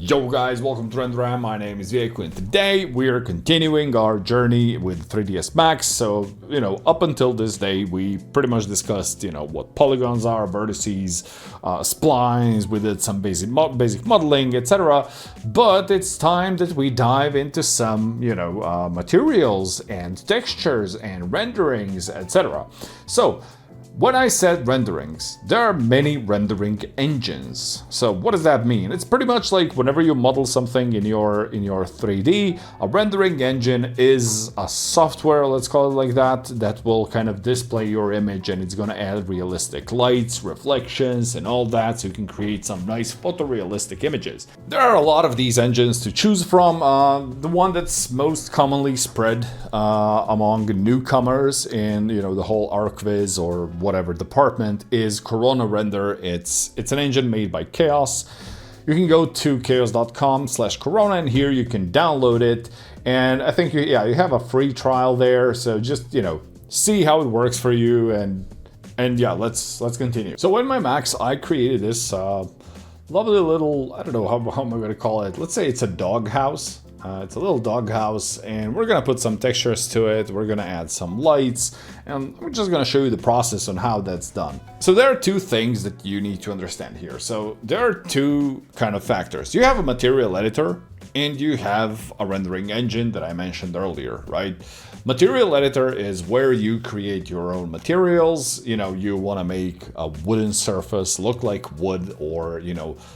Yo guys, welcome to RenderRam. My name is Vieku and today we're continuing our journey with 3ds Max. So, up until this day we pretty much discussed, what polygons are, vertices, splines, we did some basic modeling, etc. But it's time that we dive into some, materials and textures and renderings, etc. So, when I said renderings, there are many rendering engines. So what does that mean? It's pretty much like whenever you model something in your 3D, a rendering engine is a software, let's call it like that, that will kind of display your image and it's gonna add realistic lights, reflections, and all that, so you can create some nice photorealistic images. There are a lot of these engines to choose from. The one that's most commonly spread among newcomers in the whole ArcViz or whatever department is Corona Render. It's an engine made by Chaos. You can go to chaos.com/corona and here you can download it. And I think you have a free trial there. So just see how it works for you and yeah, let's continue. So in my Max, I created this lovely little, I don't know how am I going to call it. Let's say it's a dog house. It's a little doghouse, and we're gonna put some textures to it. We're gonna add some lights, and we're just gonna show you the process on how that's done. So there are two things that you need to understand here. So there are two kind of factors. You have a material editor, and you have a rendering engine that I mentioned earlier, right? Material editor is where you create your own materials. You want to make a wooden surface look like wood, or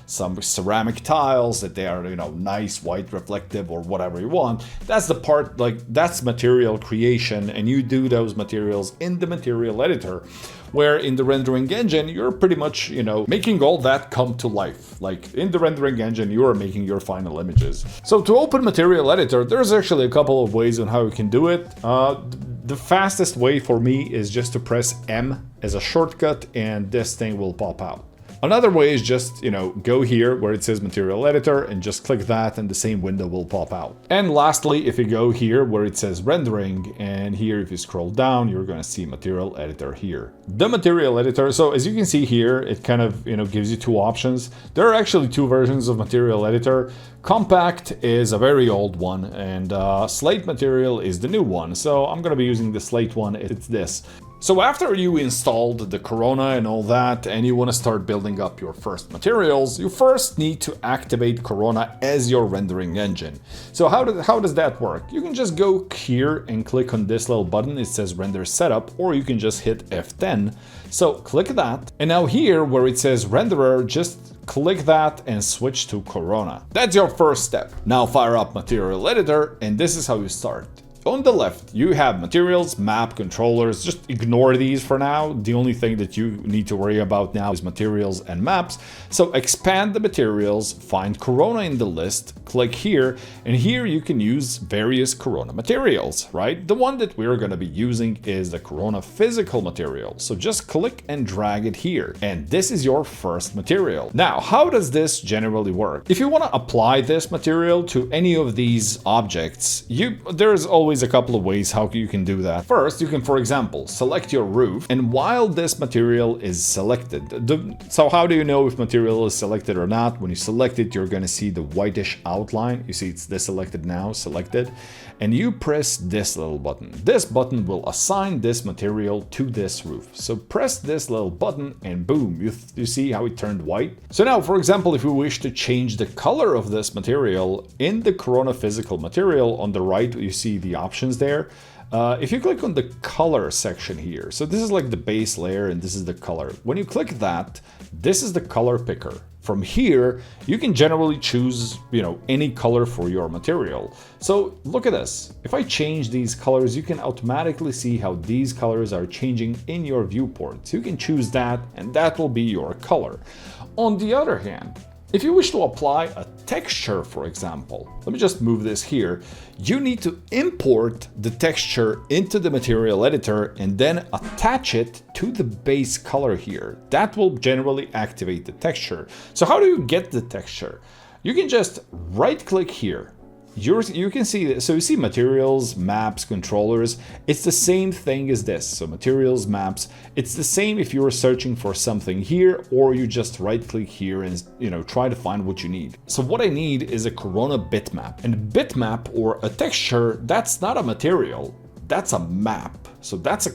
some ceramic tiles that they are nice, white, reflective, or whatever you want. That's the part, that's material creation, and you do those materials in the material editor. Where in the rendering engine, you're pretty much, making all that come to life. Like in the rendering engine, you are making your final images. So to open Material Editor, there's actually a couple of ways on how you can do it. The fastest way for me is just to press M as a shortcut and this thing will pop out. Another way is just, go here where it says Material Editor and just click that and the same window will pop out. And lastly, if you go here where it says Rendering, and here if you scroll down, you're going to see Material Editor here. The Material Editor, so as you can see here, it kind of, gives you two options. There are actually two versions of Material Editor. Compact is a very old one, and Slate Material is the new one. So I'm going to be using the Slate one, it's this. So after you installed the Corona and all that, and you want to start building up your first materials, you first need to activate Corona as your rendering engine. So how does that work? You can just go here and click on this little button. It says Render Setup, or you can just hit F10. So click that, and now here where it says Renderer, just click that and switch to Corona. That's your first step. Now fire up Material Editor, and this is how you start. On the left, you have materials, map, controllers. Just ignore these for now. The only thing that you need to worry about now is materials and maps. So expand the materials, find Corona in the list, click here, and here you can use various Corona materials, right? The one that we're going to be using is the Corona physical material. So just click and drag it here, and this is your first material. Now, how does this generally work? If you want to apply this material to any of these objects, there's always a couple of ways how you can do that. First, you can, for example, select your roof, and while this material is selected, so how do you know if material is selected or not? When you select it, you're going to see the whitish outline. You see it's deselected now, selected, and you press this little button. This button will assign this material to this roof. So press this little button and boom, you see how it turned white? So now, for example, if we wish to change the color of this material in the Corona physical material, on the right, you see the options there. If you click on the color section here, so this is like the base layer and this is the color. When you click that, this is the color picker. From here, you can generally choose, any color for your material. So look at this. If I change these colors, you can automatically see how these colors are changing in your viewport. So you can choose that, and that will be your color. On the other hand, if you wish to apply a texture, for example, let me just move this here, you need to import the texture into the material editor and then attach it to the base color here. That will generally activate the texture. So how do you get the texture? You can just right click here, you can see that. So you see materials, maps, controllers. It's the same thing as this. So materials, maps. It's the same if you were searching for something here, or you just right click here and try to find what you need. So what I need is a Corona bitmap. And bitmap, or a texture, that's not a material. That's a map. So that's a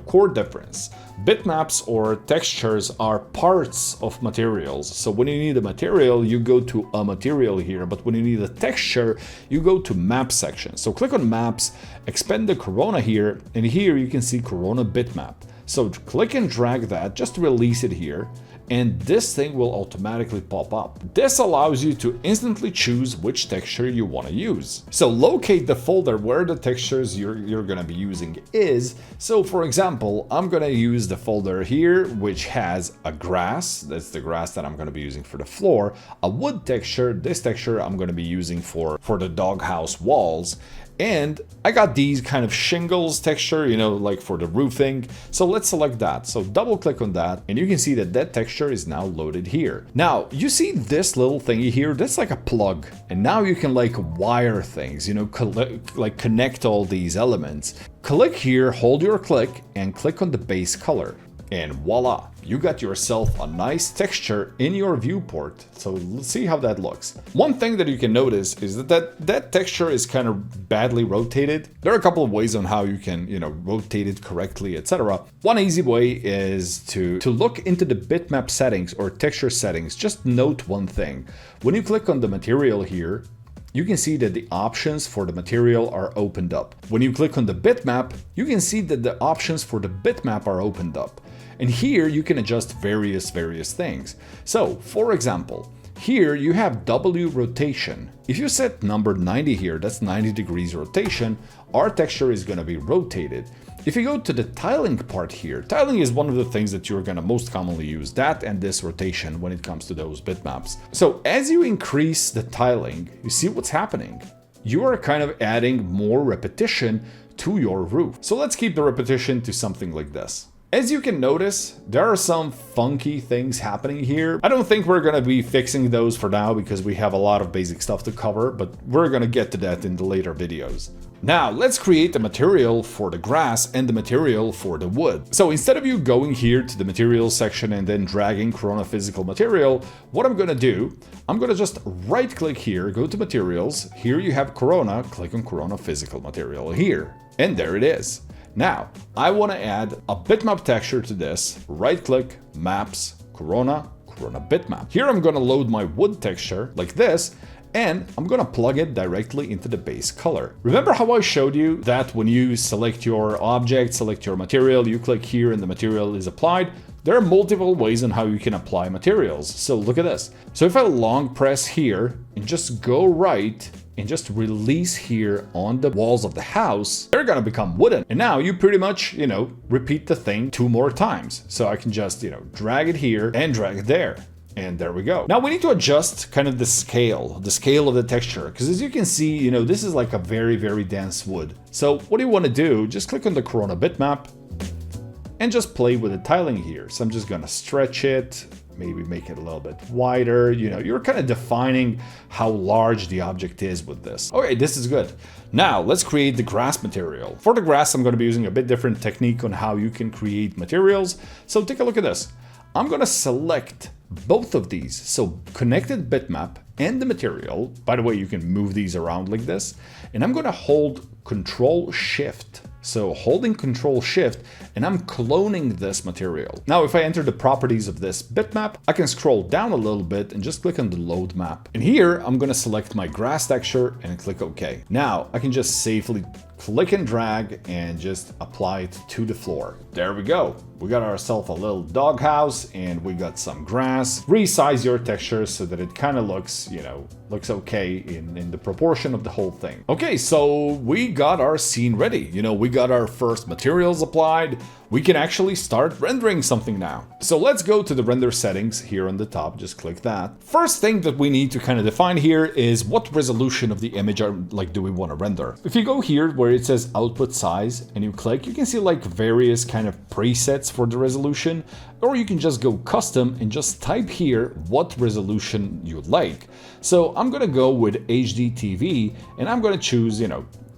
core difference. Bitmaps or textures are parts of materials. So when you need a material, you go to a material here, but when you need a texture, you go to map section. So click on maps, expand the Corona here, and here you can see Corona bitmap. So click and drag that, just release it here, and this thing will automatically pop up. This allows you to instantly choose which texture you want to use. So locate the folder where the textures you're going to be using is. So for example, I'm going to use the folder here, which has a grass. That's the grass that I'm going to be using for the floor. A wood texture. This texture I'm going to be using for the doghouse walls. And I got these kind of shingles texture, like for the roofing. So let's select that. So double click on that, and you can see that that texture is now loaded here. Now you see this little thingy here, that's like a plug. And now you can like wire things, like connect all these elements. Click here, hold your click, and click on the base color. And voila, you got yourself a nice texture in your viewport. So let's see how that looks. One thing that you can notice is that texture is kind of badly rotated. There are a couple of ways on how you can, rotate it correctly, etc. One easy way is to look into the bitmap settings or texture settings. Just note one thing. When you click on the material here, you can see that the options for the material are opened up. When you click on the bitmap, you can see that the options for the bitmap are opened up. And here you can adjust various things. So for example, here you have W rotation. If you set number 90 here, that's 90 degrees rotation, our texture is going to be rotated. If you go to the tiling part here, tiling is one of the things that you're going to most commonly use, that and this rotation when it comes to those bitmaps. So as you increase the tiling, you see what's happening. You are kind of adding more repetition to your roof. So let's keep the repetition to something like this. As you can notice, there are some funky things happening here. I don't think we're going to be fixing those for now because we have a lot of basic stuff to cover, but we're going to get to that in the later videos. Now, let's create the material for the grass and the material for the wood. So instead of you going here to the materials section and then dragging Corona physical material, what I'm going to do, I'm going to just right click here, go to materials. Here you have Corona, click on Corona physical material here, and there it is. Now, I want to add a bitmap texture to this. Right click, maps, Corona bitmap. Here I'm going to load my wood texture like this, and I'm going to plug it directly into the base color. Remember how I showed you that when you select your object, select your material, you click here and the material is applied? There are multiple ways on how you can apply materials. So look at this. So if I long press here and just go right, and just release here on the walls of the house, they're gonna become wooden. And now you pretty much, repeat the thing 2 more times. So I can just, drag it here and drag it there. And there we go. Now we need to adjust kind of the scale of the texture. Because as you can see, this is like a very, very dense wood. So what do you want to do? Just click on the Corona bitmap and just play with the tiling here. So I'm just gonna stretch it, maybe make it a little bit wider. You're kind of defining how large the object is with this. Okay, this is good. Now let's create the grass material. For the grass, I'm going to be using a bit different technique on how you can create materials. So take a look at this. I'm going to select both of these. So connected bitmap and the material. By the way, you can move these around like this. And I'm going to hold Control Shift. So holding Control Shift, and I'm cloning this material. Now, if I enter the properties of this bitmap, I can scroll down a little bit and just click on the load map. And here, I'm gonna select my grass texture and click OK. Now, I can just safely click and drag and just apply it to the floor. There we go. We got ourselves a little doghouse and we got some grass. Resize your texture so that it kind of looks, looks okay in the proportion of the whole thing. Okay, so we got our scene ready. We got our first materials applied. we can actually start rendering something now. So let's go to the render settings here on the top, just click that. First thing that we need to kind of define here is what resolution of the image do we want to render. If you go here where it says output size and you click, you can see like various kind of presets for the resolution, or you can just go custom and just type here what resolution you'd like. So I'm gonna go with HD TV and I'm gonna choose,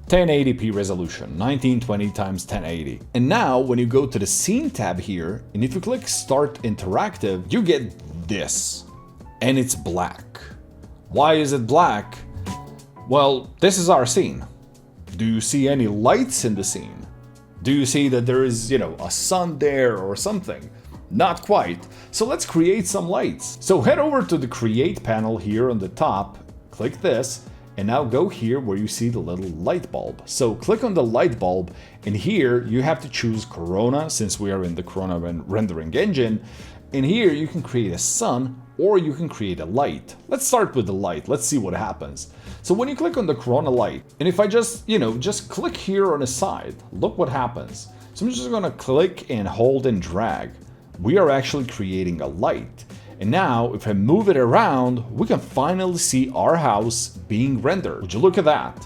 1080p resolution, 1920 x 1080. And now when you go to the scene tab here, and if you click start interactive, you get this, and it's black. Why is it black? Well, this is our scene. Do you see any lights in the scene? Do you see that there is, a sun there or something? Not quite. So let's create some lights. So head over to the create panel here on the top, click this, and now go here where you see the little light bulb. So click on the light bulb, and here you have to choose Corona since we are in the Corona rendering engine. And here you can create a sun or you can create a light. Let's start with the light. Let's see what happens. So when you click on the Corona light, and if I just, just click here on the side, look what happens. So I'm just gonna click and hold and drag. We are actually creating a light. And now, if I move it around, we can finally see our house being rendered. Would you look at that?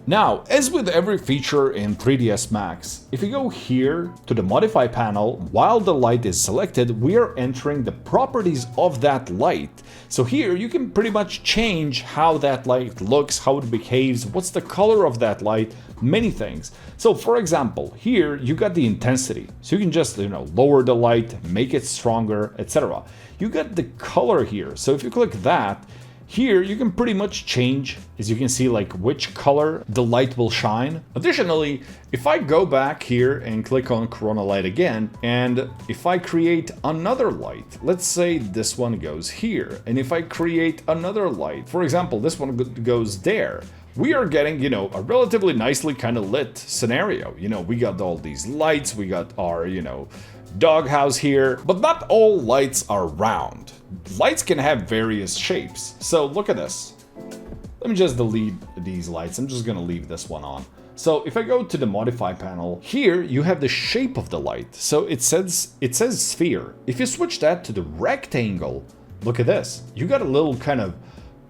Now, as with every feature in 3ds Max, if you go here to the Modify panel, while the light is selected, we are entering the properties of that light. So here, you can pretty much change how that light looks, how it behaves, what's the color of that light, many things. So for example, here you got the intensity. So you can just, lower the light, make it stronger, etc. You got the color here. So if you click that, here you can pretty much change, as you can see, like which color the light will shine. Additionally, if I go back here and click on Corona light again, and if I create another light, let's say this one goes here, and if I create another light, for example, this one goes there, we are getting, a relatively nicely kind of lit scenario. We got all these lights, we got our, doghouse here, but not all lights are round. Lights can have various shapes. So look at this. Let me just delete these lights. I'm just gonna leave this one on. So if I go to the Modify panel, here you have the shape of the light. So it says sphere. If you switch that to the rectangle, look at this. You got a little kind of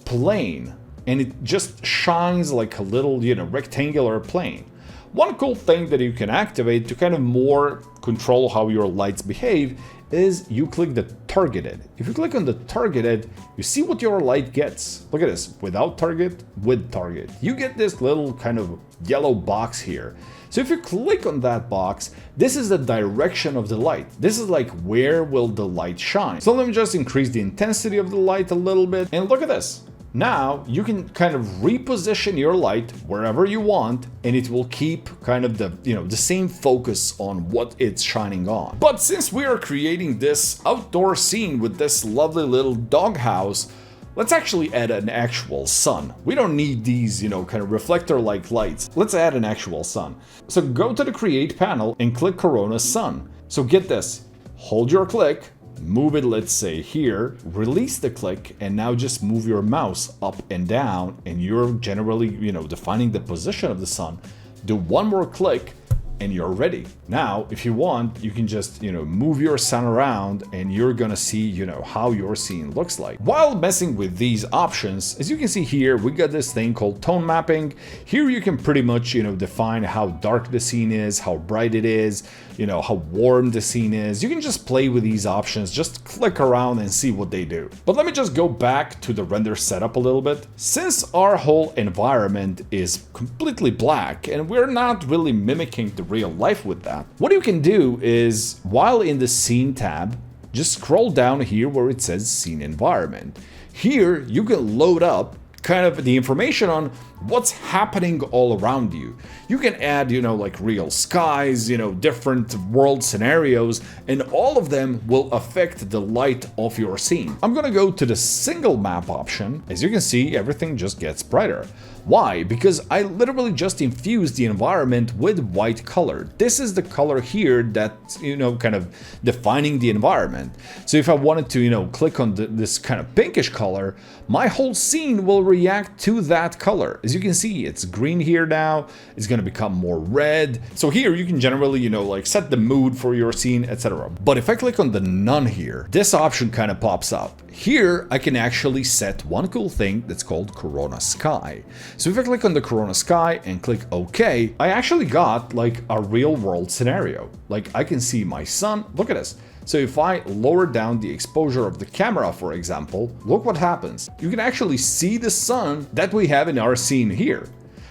plane, and it just shines like a little, rectangular plane. One cool thing that you can activate to kind of more control how your lights behave is you click the targeted. If you click on the targeted, you see what your light gets. Look at this, without target, with target. You get this little kind of yellow box here. So if you click on that box, this is the direction of the light. This is like where will the light shine. So let me just increase the intensity of the light a little bit, and look at this. Now you can kind of reposition your light wherever you want, and it will keep kind of the same focus on what it's shining on. But since we are creating this outdoor scene with this lovely little doghouse, let's actually add an actual sun. We don't need these, kind of reflector-like lights. Let's add an actual sun. So go to the Create panel and click Corona Sun. So get this, hold your click, move it, let's say here, release the click, and now just move your mouse up and down, and you're generally, defining the position of the sun. Do one more click, and you're ready. Now, if you want, you can just, move your sun around, and you're gonna see, how your scene looks like. While messing with these options, as you can see here, we got this thing called tone mapping. Here you can pretty much, define how dark the scene is, how bright it is, how warm the scene is. You can just play with these options, just click around and see what they do. But let me just go back to the render setup a little bit. Since our whole environment is completely black, and we're not really mimicking the real life with that, what you can do is, while in the scene tab, just scroll down here where it says scene environment. Here you can load up kind of the information on what's happening all around you. You can add, like real skies, different world scenarios, and all of them will affect the light of your scene. I'm gonna go to the single map option. As you can see, everything just gets brighter. Why? Because I literally just infused the environment with white color. This is the color here that's, kind of defining the environment. So if I wanted to, click on this kind of pinkish color, my whole scene will react to that color. As you can see, it's green here now, it's gonna become more red. So here you can generally, like set the mood for your scene, etc. But if I click on the none here, this option kind of pops up. Here, I can actually set one cool thing that's called Corona Sky. So if I click on the Corona Sky and click OK, I actually got like a real world scenario. Like I can see my sun, look at this. So if I lower down the exposure of the camera, for example, look what happens. You can actually see the sun that we have in our scene here.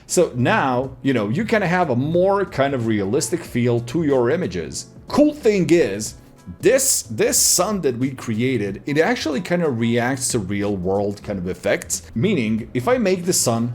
So now, you kind of have a more kind of realistic feel to your images. Cool thing is, this sun that we created, it actually kind of reacts to real world kind of effects. Meaning, if I make the sun,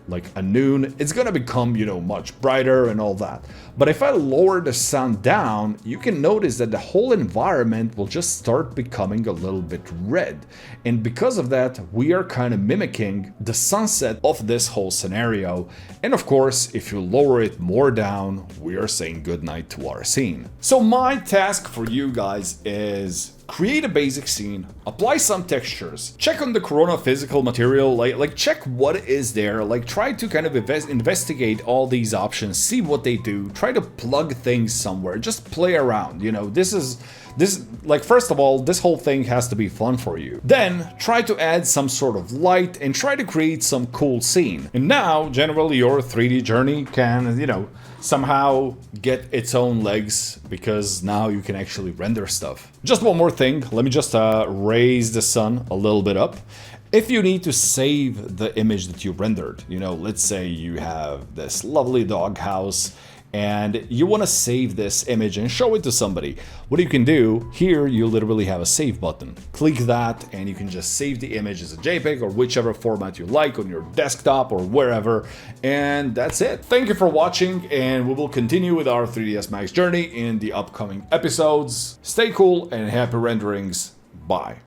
like a noon, it's gonna become, much brighter and all that. But if I lower the sun down, you can notice that the whole environment will just start becoming a little bit red. And because of that, we are kind of mimicking the sunset of this whole scenario. And of course, if you lower it more down, we are saying goodnight to our scene. So my task for you guys is create a basic scene, apply some textures, check on the Corona physical material, like check what is there, like try to kind of investigate all these options, see what they do, try to plug things somewhere, just play around, this like first of all, this whole thing has to be fun for you. Then try to add some sort of light and try to create some cool scene. And now generally your 3D journey can, somehow get its own legs because now you can actually render stuff. Just one more thing, let me just raise the sun a little bit up. If you need to save the image that you rendered, let's say you have this lovely doghouse and you want to save this image and show it to somebody. What you can do, here you literally have a save button. Click that and you can just save the image as a JPEG or whichever format you like on your desktop or wherever, and that's it. Thank you for watching, and we will continue with our 3ds Max journey in the upcoming episodes. Stay cool and happy renderings. Bye.